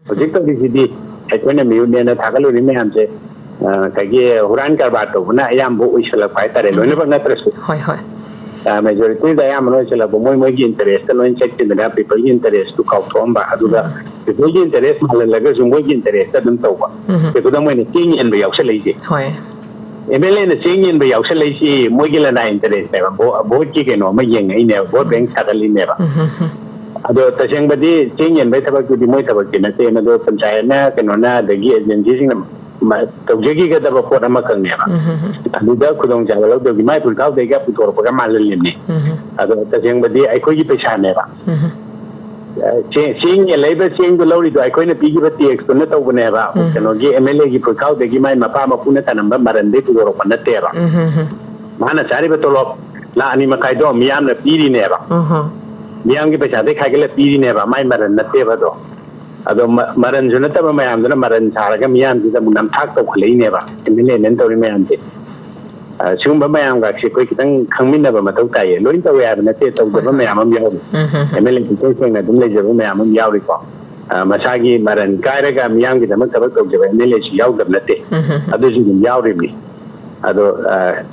ꯍꯧꯖꯤꯛ ꯇꯧꯔꯤꯁꯤꯗꯤ ꯑꯩꯈꯣꯏꯅ ꯃꯤꯌꯨꯅꯤꯌꯟꯅ ꯊꯥꯒꯠꯂꯨꯔꯤ ꯃꯌꯥꯝꯁꯦ ꯀꯩꯒꯤ ꯍꯨꯔꯥꯟ ꯀꯔꯕꯥꯔ ꯇꯧꯕꯅ ꯑꯌꯥꯝꯕ ꯑꯣꯏꯁꯜꯂꯛꯄ ꯍꯥꯏꯇꯥꯔꯦ ꯂꯣꯏꯅꯃꯛ ꯅꯠꯇ꯭ꯔꯁꯨ ꯃꯦꯖꯣꯔꯤꯇꯤꯗ ꯑꯌꯥꯝꯕꯅ ꯑꯣꯏꯁꯜꯂꯛꯄ ꯃꯣꯏꯒꯤ ꯏꯟꯇꯔꯦꯁꯇ ꯂꯣꯏ ꯆꯠꯈꯤꯗꯅ ꯄꯤꯄꯜꯒꯤ ꯏꯟꯇꯔꯦꯁꯇꯨ ꯀꯥꯎꯊꯣꯛꯑꯝꯕ ꯑꯗꯨꯒ ꯄꯤꯄꯜꯒꯤ ꯏꯟꯇꯔꯦꯁ ꯃꯥꯜꯍꯜꯂꯒꯁꯨ ꯃꯣꯏꯒꯤ ꯏꯟꯇꯔꯦꯁꯇ ꯑꯗꯨꯝ ꯇꯧꯕ ꯈꯨꯗꯝ ꯑꯣꯏꯅ ꯆꯦꯡ ꯌꯦꯟꯕ ꯌꯥꯎꯁꯜꯂꯛꯏꯁꯦ MLA ꯆꯦꯡ ꯌꯦꯟꯕ ꯌꯥꯎꯁꯜꯂꯛꯏꯁꯤ ꯃꯣꯏꯒꯤ ꯂꯅꯥꯏ ꯏꯟꯇꯔꯦꯁꯅꯦꯕ ꯚꯣꯠꯀꯤ ꯀꯩꯅꯣ ꯑꯃ ꯌꯦꯡꯉꯛꯏꯅꯦꯕ ꯚꯣꯠ ꯕꯦꯡ ꯁꯥꯒꯠꯂꯤꯅꯦꯕ ꯑꯗꯣ ꯇꯁꯦꯡꯕꯗꯤ ꯆꯦꯡ ꯌꯦꯟꯕꯒꯤ ꯊꯕꯛꯇꯨꯗꯤ ꯃꯣꯏ ꯊꯕꯛꯇꯤ ꯅꯠꯇꯦ ꯃꯗꯣ ꯄꯟꯆꯥꯌꯠꯅ ꯀꯩꯅꯣꯅ ꯑꯗꯒꯤ ꯑꯦꯖꯦꯟꯁꯤꯁꯤꯡꯅ ꯇꯧꯖꯈꯤꯒꯗꯕ ꯄꯣꯠ ꯑꯃꯈꯛꯅꯦꯕ ꯑꯗꯨꯗ ꯈꯨꯗꯣꯡꯆꯥꯕ ꯂꯧꯗꯕꯒꯤ ꯃꯥꯏ ꯐꯨꯔꯤꯠꯈꯥꯎꯗꯒꯤꯒ ꯄꯨꯊꯣꯔꯛꯄꯒ ꯃꯥꯜꯍꯜꯂꯤꯕꯅꯤ ꯑꯗꯣ ꯇꯁꯦꯡꯕꯗꯤ ꯑꯩꯈꯣꯏꯒꯤ ꯄꯩꯁꯥꯅꯦꯕ ꯆꯦꯡ ꯌꯦꯜꯂꯛꯏꯕ ꯆꯦꯡꯗꯨ ꯂꯧꯔꯤꯗꯣ ꯑꯩꯈꯣꯏꯅ ꯄꯤꯈꯤꯕ ꯇꯦꯛꯁꯇꯨꯅ ꯇꯧꯕꯅꯦꯕ ꯀꯩꯅꯣꯒꯤ MLAꯒꯤ ꯐꯨꯔꯤꯠꯈꯥꯎꯗꯒꯤ ꯃꯥꯏ ꯃꯄꯥ ꯃꯄꯨꯅ ꯊꯅꯝꯕ ꯃꯔꯟꯗꯩ ꯄꯨꯊꯣꯔꯛꯄ ꯅꯠꯇꯦꯕ ꯃꯥꯅ ꯆꯥꯔꯤꯕ ꯇꯣꯂꯣꯞ ꯂꯥꯛ 2.5 ꯃꯤꯌꯥꯝꯅ ꯄꯤꯔꯤꯅꯦꯕ ꯃꯤꯌꯥꯝꯒꯤ ꯄꯩꯁꯥꯗꯩ ꯈꯥꯏꯒꯠꯂ ꯄꯤꯔꯤꯅꯦꯕ ꯃꯥꯏ ꯃꯔꯟ ꯅꯠꯇꯦꯕ ꯑꯗꯣ ꯃꯔꯟꯁꯨ ꯅꯠꯇꯕ ꯃꯌꯥꯝꯗꯨꯅ ꯃꯔꯟ ꯁꯥꯔꯒ ꯃꯤꯌꯥꯝꯁꯤꯗ ꯑꯃꯨꯛ ꯅꯝꯊꯥꯛ ꯇꯧꯈꯠꯂꯛꯏꯅꯦꯕ MLAꯅ ꯇꯧꯔꯤ ꯃꯌꯥꯝꯁꯦ ꯁꯤꯒꯨꯝꯕ ꯃꯌꯥꯝꯒꯁꯦ ꯑꯩꯈꯣꯏ ꯈꯤꯇꯪ ꯈꯪꯃꯤꯟꯅꯕ ꯃꯊꯧ ꯇꯥꯏꯌꯦ ꯂꯣꯏ ꯇꯧꯋꯦ ꯍꯥꯏꯕ ꯅꯠꯇꯦ ꯇꯧꯗꯕ ꯃꯌꯥꯝ ꯑꯃ ꯌꯥꯎꯔꯤ MLA ꯁꯦꯡꯅ ꯑꯗꯨꯝ ꯂꯩꯖꯕ ꯃꯌꯥꯝ ꯑꯃ ꯌꯥꯎꯔꯤꯀꯣ ꯃꯁꯥꯒꯤ ꯃꯔꯟ ꯀꯥꯏꯔꯒ ꯃꯤꯌꯥꯝꯒꯤꯗꯃꯛ ꯊꯕꯛ ꯇꯧꯖꯕ MLAꯁꯨ ꯌꯥꯎꯗꯕ ꯅꯠꯇꯦ ꯑꯗꯨꯁꯨ ꯑꯗꯨꯝ ꯌꯥꯎꯔꯤꯕꯅꯤ ꯑꯗꯣ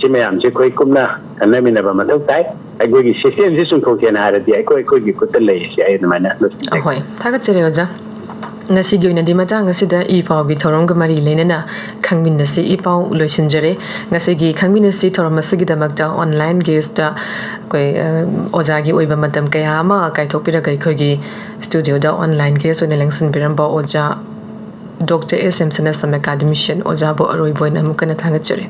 ꯁꯤ ꯃꯌꯥꯝꯁꯦ ꯑꯩꯈꯣꯏ ꯀꯨꯞꯅ ꯈꯟꯅꯃꯤꯟꯅꯕ ꯃꯊꯧ ꯇꯥꯏ ꯑꯩꯈꯣꯏꯒꯤ ꯁꯤꯁꯇꯦꯝꯁꯤ ꯆꯨꯝꯊꯣꯛꯀꯦꯅ ꯍꯥꯏꯔꯗꯤ ꯑꯩꯈꯣꯏꯒꯤ ꯈꯨꯠꯇ ꯂꯩꯔꯤꯁꯦ ꯑꯩ ꯑꯗꯨꯃꯥꯏꯅ ꯍꯣꯏ ꯊꯥꯒꯠꯆꯔꯤ ꯑꯣꯖꯥ ꯉꯁꯤꯒꯤ ꯑꯣꯏꯅꯗꯤ ꯃꯇꯥꯡ ꯑꯁꯤꯗ ꯏ ꯄꯥꯎꯒꯤ ꯊꯧꯔꯝꯒ ꯃꯔꯤ ꯂꯩꯅꯅ ꯈꯪꯃꯤꯟꯅꯁꯤ ꯏ ꯄꯥꯎ ꯂꯣꯏꯁꯤꯟꯖꯔꯦ ꯉꯁꯤꯒꯤ ꯈꯪꯃꯤꯟꯅꯁꯤ ꯊꯧꯔꯝ ꯑꯁꯤꯒꯤꯗꯃꯛꯇ ꯑꯣꯟꯂꯥꯏꯟ ꯒꯦꯁꯇ ꯑꯩꯈꯣꯏ ꯑꯣꯖꯥꯒꯤ ꯑꯣꯏꯕ ꯃꯇꯝ ꯀꯌా ꯑꯃ ꯀꯥꯏꯊꯣꯛꯄꯤꯔꯒ ꯑꯩꯈꯣꯏꯒꯤ ꯁ꯭ꯇꯨꯗꯤꯑꯣꯗ ꯑꯣꯟꯂꯥꯏꯟ ꯒꯦꯁ ꯑꯣꯏꯅ ꯂꯦꯡꯁꯤꯟꯕꯤꯔꯝꯕ ꯑꯣꯖꯥ ꯗꯣꯛꯇꯔ SM ꯁꯅꯁꯝ ꯑꯦꯀꯥꯗꯦꯃꯤꯁꯤꯌꯟ ꯑꯣꯖꯥꯕꯨ ꯑꯔꯣꯏꯕ ꯑꯣꯏꯅ ꯑꯃꯨꯛ ꯍꯟꯅ ꯊꯥꯒꯠꯆꯔꯤ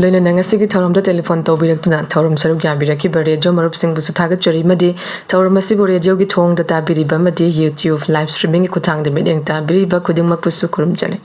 ꯂꯣꯏꯅꯅ ꯉꯁꯤꯒꯤ ꯊꯧꯔꯝꯗ ꯇꯦꯂꯤꯐꯣꯟ ꯇꯧꯕꯤꯔꯛꯇꯨꯅ ꯊꯧꯔꯝ ꯁꯔꯨꯛ ꯌꯥꯕꯤꯔꯛꯈꯤꯕ ꯔꯦꯗꯤꯑꯣ ꯃꯔꯨꯞꯁꯤꯡꯕꯨꯁꯨ ꯊꯥꯒꯠꯆꯔꯤ ꯑꯃꯗꯤ ꯊꯧꯔꯝ ꯑꯁꯤꯕꯨ ꯔꯦꯗꯤꯑꯣꯒꯤ ꯊꯣꯡꯗ ꯇꯥꯕꯤꯔꯤꯕ ꯑꯃꯗꯤ YouTube ꯂꯥꯏꯚ ꯁ꯭ꯇ꯭ꯔꯤꯃꯤꯡꯒꯤ ꯈꯨꯠꯊꯥꯡꯗ ꯃꯤꯠꯌꯦꯡ ꯇꯥꯕꯤꯔꯤꯕ ꯈꯨꯗꯤꯡꯃꯛꯄꯨꯁꯨ ꯈꯨꯔꯨꯝꯖꯔꯤ